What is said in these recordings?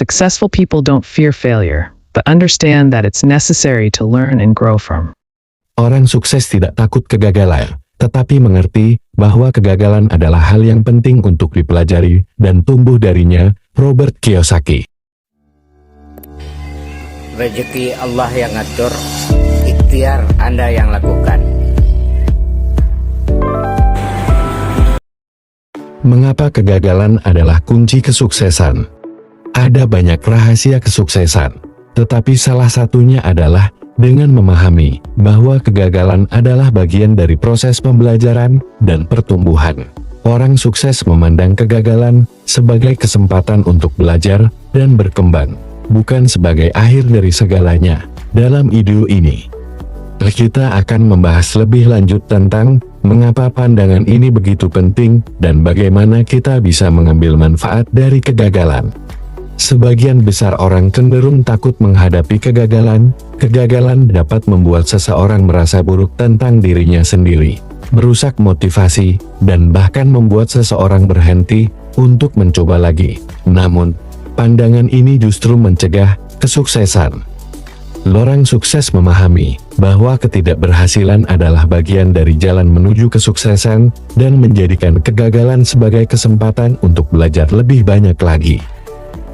Successful people don't fear failure, but understand that it's necessary to learn and grow from. Orang sukses tidak takut kegagalan, tetapi mengerti bahwa kegagalan adalah hal yang penting untuk dipelajari dan tumbuh darinya. Robert Kiyosaki. Rezeki Allah yang ngatur, ikhtiar Anda yang lakukan. Mengapa kegagalan adalah kunci kesuksesan? Ada banyak rahasia kesuksesan, tetapi salah satunya adalah dengan memahami bahwa kegagalan adalah bagian dari proses pembelajaran dan pertumbuhan. Orang sukses memandang kegagalan sebagai kesempatan untuk belajar dan berkembang, bukan sebagai akhir dari segalanya. Dalam video ini, kita akan membahas lebih lanjut tentang mengapa pandangan ini begitu penting dan bagaimana kita bisa mengambil manfaat dari kegagalan. Sebagian besar orang cenderung takut menghadapi kegagalan. Kegagalan dapat membuat seseorang merasa buruk tentang dirinya sendiri, merusak motivasi, dan bahkan membuat seseorang berhenti untuk mencoba lagi. Namun, pandangan ini justru mencegah kesuksesan. Orang sukses memahami bahwa ketidakberhasilan adalah bagian dari jalan menuju kesuksesan dan menjadikan kegagalan sebagai kesempatan untuk belajar lebih banyak lagi.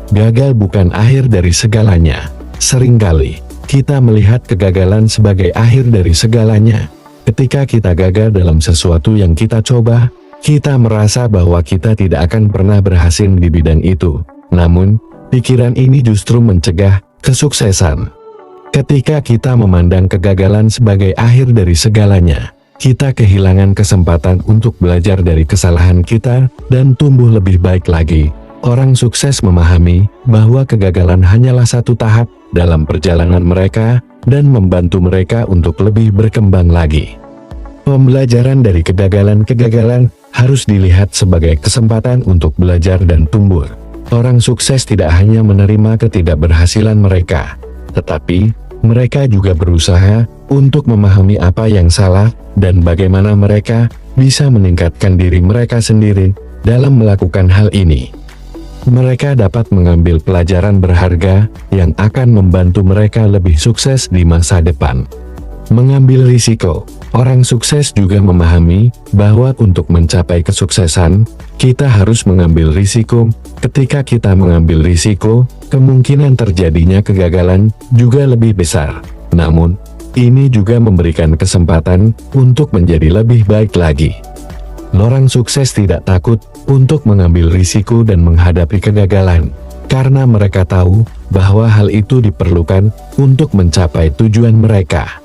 Gagal bukan akhir dari segalanya. Seringkali, kita melihat kegagalan sebagai akhir dari segalanya. Ketika kita gagal dalam sesuatu yang kita coba, kita merasa bahwa kita tidak akan pernah berhasil di bidang itu. Namun, pikiran ini justru mencegah kesuksesan. Ketika kita memandang kegagalan sebagai akhir dari segalanya, kita kehilangan kesempatan untuk belajar dari kesalahan kita dan tumbuh lebih baik lagi. Orang sukses memahami bahwa kegagalan hanyalah satu tahap dalam perjalanan mereka dan membantu mereka untuk lebih berkembang lagi. Pembelajaran dari kegagalan-kegagalan harus dilihat sebagai kesempatan untuk belajar dan tumbuh. Orang sukses tidak hanya menerima ketidakberhasilan mereka, tetapi mereka juga berusaha untuk memahami apa yang salah dan bagaimana mereka bisa meningkatkan diri mereka sendiri dalam melakukan hal ini. Mereka dapat mengambil pelajaran berharga yang akan membantu mereka lebih sukses di masa depan. Mengambil risiko. Orang sukses juga memahami bahwa untuk mencapai kesuksesan, kita harus mengambil risiko. Ketika kita mengambil risiko, kemungkinan terjadinya kegagalan juga lebih besar. Namun, ini juga memberikan kesempatan untuk menjadi lebih baik lagi. Orang sukses tidak takut untuk mengambil risiko dan menghadapi kegagalan, karena mereka tahu bahwa hal itu diperlukan untuk mencapai tujuan mereka.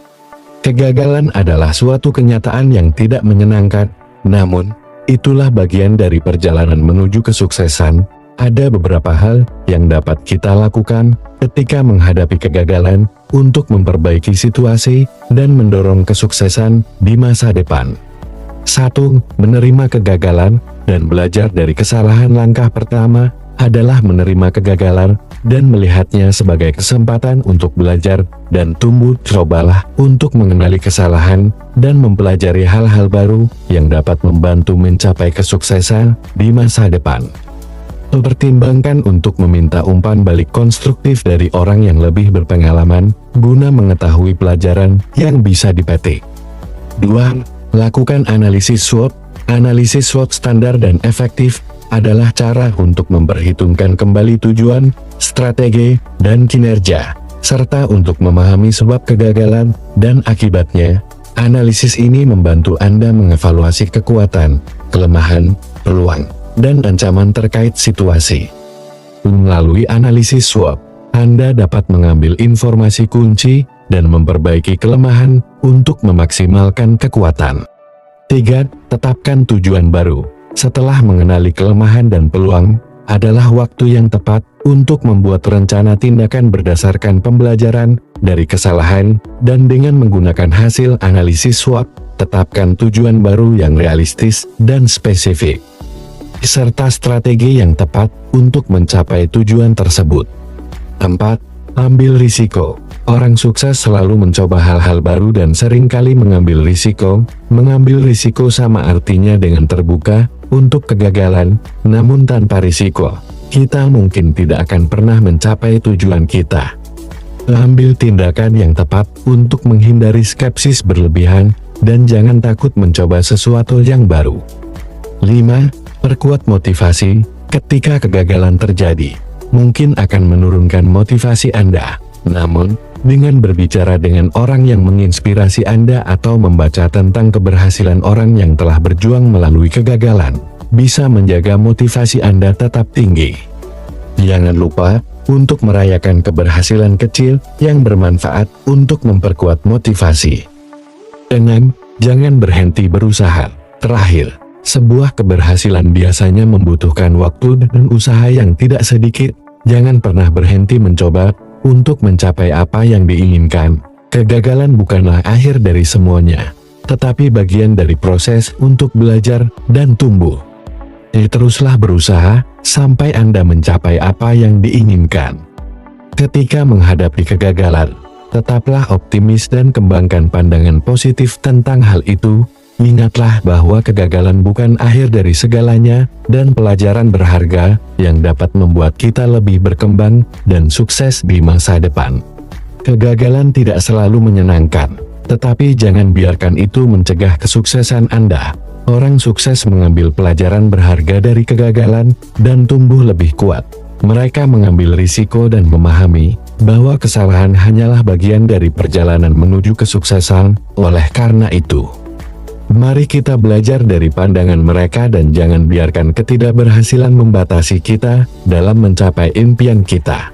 Kegagalan adalah suatu kenyataan yang tidak menyenangkan, namun itulah bagian dari perjalanan menuju kesuksesan. Ada beberapa hal yang dapat kita lakukan ketika menghadapi kegagalan untuk memperbaiki situasi dan mendorong kesuksesan di masa depan. 1. Menerima kegagalan dan belajar dari kesalahan. Langkah pertama adalah menerima kegagalan dan melihatnya sebagai kesempatan untuk belajar dan tumbuh. Cobalah untuk mengenali kesalahan dan mempelajari hal-hal baru yang dapat membantu mencapai kesuksesan di masa depan. Pertimbangkan untuk meminta umpan balik konstruktif dari orang yang lebih berpengalaman, guna mengetahui pelajaran yang bisa dipetik. 2. Lakukan analisis SWOT. Analisis SWOT standar dan efektif adalah cara untuk memperhitungkan kembali tujuan, strategi, dan kinerja, serta untuk memahami sebab kegagalan dan akibatnya. Analisis ini membantu Anda mengevaluasi kekuatan, kelemahan, peluang, dan ancaman terkait situasi. Melalui analisis SWOT, Anda dapat mengambil informasi kunci dan memperbaiki kelemahan untuk memaksimalkan kekuatan. 3. Tetapkan tujuan baru. Setelah mengenali kelemahan dan peluang, adalah waktu yang tepat untuk membuat rencana tindakan berdasarkan pembelajaran dari kesalahan dan dengan menggunakan hasil analisis SWOT, tetapkan tujuan baru yang realistis dan spesifik, serta strategi yang tepat untuk mencapai tujuan tersebut. 4. Ambil risiko. Orang sukses selalu mencoba hal-hal baru dan seringkali mengambil risiko. Mengambil risiko sama artinya dengan terbuka untuk kegagalan, namun tanpa risiko, kita mungkin tidak akan pernah mencapai tujuan kita. Ambil tindakan yang tepat untuk menghindari skepsis berlebihan, dan jangan takut mencoba sesuatu yang baru. 5. Perkuat motivasi. Ketika kegagalan terjadi, mungkin akan menurunkan motivasi Anda. Namun, dengan berbicara dengan orang yang menginspirasi Anda atau membaca tentang keberhasilan orang yang telah berjuang melalui kegagalan, bisa menjaga motivasi Anda tetap tinggi. Jangan lupa untuk merayakan keberhasilan kecil yang bermanfaat untuk memperkuat motivasi. 6. Jangan berhenti berusaha. Terakhir, sebuah keberhasilan biasanya membutuhkan waktu dan usaha yang tidak sedikit. Jangan pernah berhenti mencoba untuk mencapai apa yang diinginkan. Kegagalan bukanlah akhir dari semuanya, tetapi bagian dari proses untuk belajar dan tumbuh. Teruslah berusaha sampai Anda mencapai apa yang diinginkan. Ketika menghadapi kegagalan, tetaplah optimis dan kembangkan pandangan positif tentang hal itu. Ingatlah bahwa kegagalan bukan akhir dari segalanya, dan pelajaran berharga yang dapat membuat kita lebih berkembang dan sukses di masa depan. Kegagalan tidak selalu menyenangkan, tetapi jangan biarkan itu mencegah kesuksesan Anda. Orang sukses mengambil pelajaran berharga dari kegagalan dan tumbuh lebih kuat. Mereka mengambil risiko dan memahami bahwa kesalahan hanyalah bagian dari perjalanan menuju kesuksesan. Oleh karena itu, mari kita belajar dari pandangan mereka dan jangan biarkan ketidakberhasilan membatasi kita dalam mencapai impian kita.